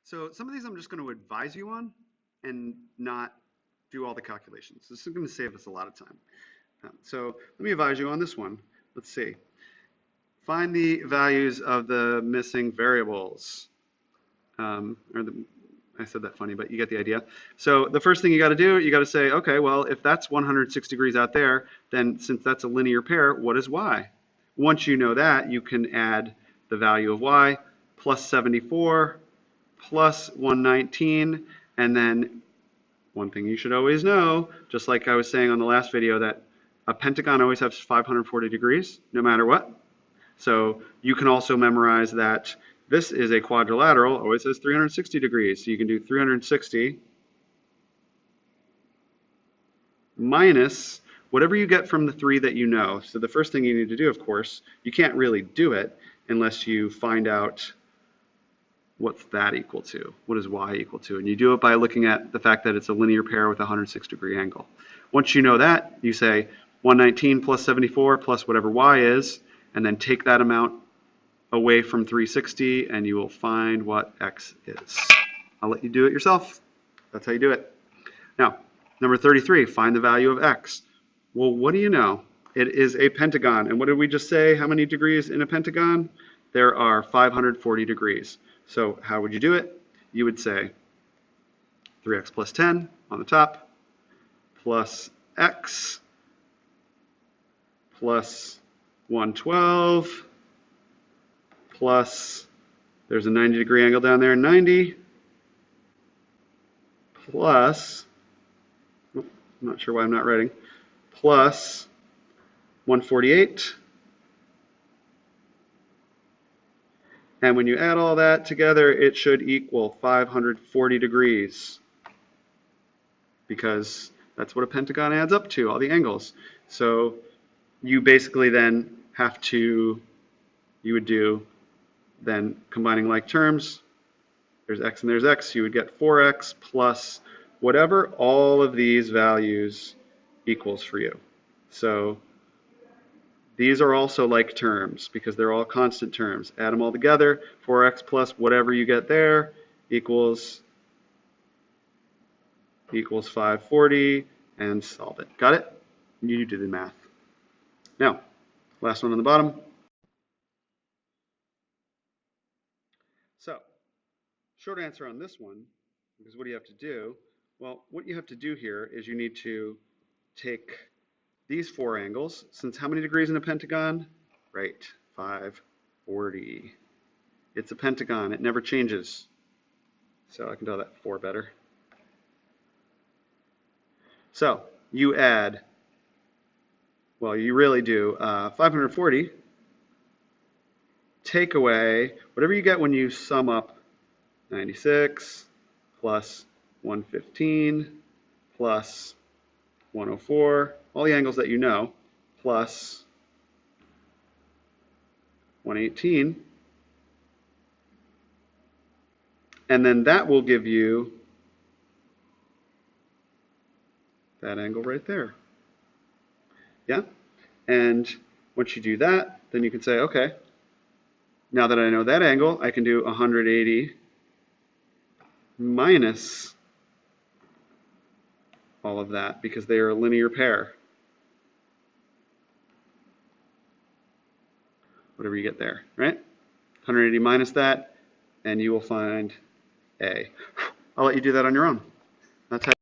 So some of these I'm just going to advise you on and not do all the calculations. This is going to save us a lot of time. So let me advise you on this one. Let's see. Find the values of the missing variables. I said that funny, but you get the idea. So the first thing you got to do, you got to say, okay, well, if that's 106 degrees out there, then since that's a linear pair, what is y? Once you know that, you can add the value of y plus 74 plus 119, and then one thing you should always know, just like I was saying on the last video, that a pentagon always has 540 degrees, no matter what. So you can also memorize that this is a quadrilateral, always has 360 degrees. So you can do 360 minus whatever you get from the 3 that you know. So the first thing you need to do, of course, you can't really do it unless you find out what's that equal to? What is y equal to? And you do it by looking at the fact that it's a linear pair with a 106 degree angle. Once you know that, you say 119 plus 74 plus whatever y is, and then take that amount away from 360, and you will find what x is. I'll let you do it yourself. That's how you do it. Now, number 33, find the value of x. Well, what do you know? It is a pentagon. And what did we just say? How many degrees in a pentagon? There are 540 degrees. So how would you do it? You would say 3x plus 10 on the top, plus x plus 112, plus, there's a 90 degree angle down there, 90, plus, I'm not sure why I'm not writing, plus 148. And when you add all that together, it should equal 540 degrees, because that's what a pentagon adds up to, all the angles. So you basically then have to, you would do then combining like terms, there's x and there's x, you would get 4x plus whatever all of these values equals for you. So these are also like terms because they're all constant terms. Add them all together, 4x plus whatever you get there equals 540, and solve it. Got it? You do the math. Now, last one on the bottom. So, short answer on this one, because what do you have to do? Well, what you have to do here is you need to take these 4 angles, since how many degrees in a pentagon? Right, 540. It's a pentagon, it never changes. So I can draw that 4 better. So you add, well, you really do 540, take away whatever you get when you sum up 96 plus 115 plus 104, all the angles that you know, plus 118, and then that will give you that angle right there. Yeah? And once you do that, then you can say, okay, now that I know that angle, I can do 180 minus all of that because they are a linear pair. Whatever you get there, right? 180 minus that, and you will find A. I'll let you do that on your own. That's how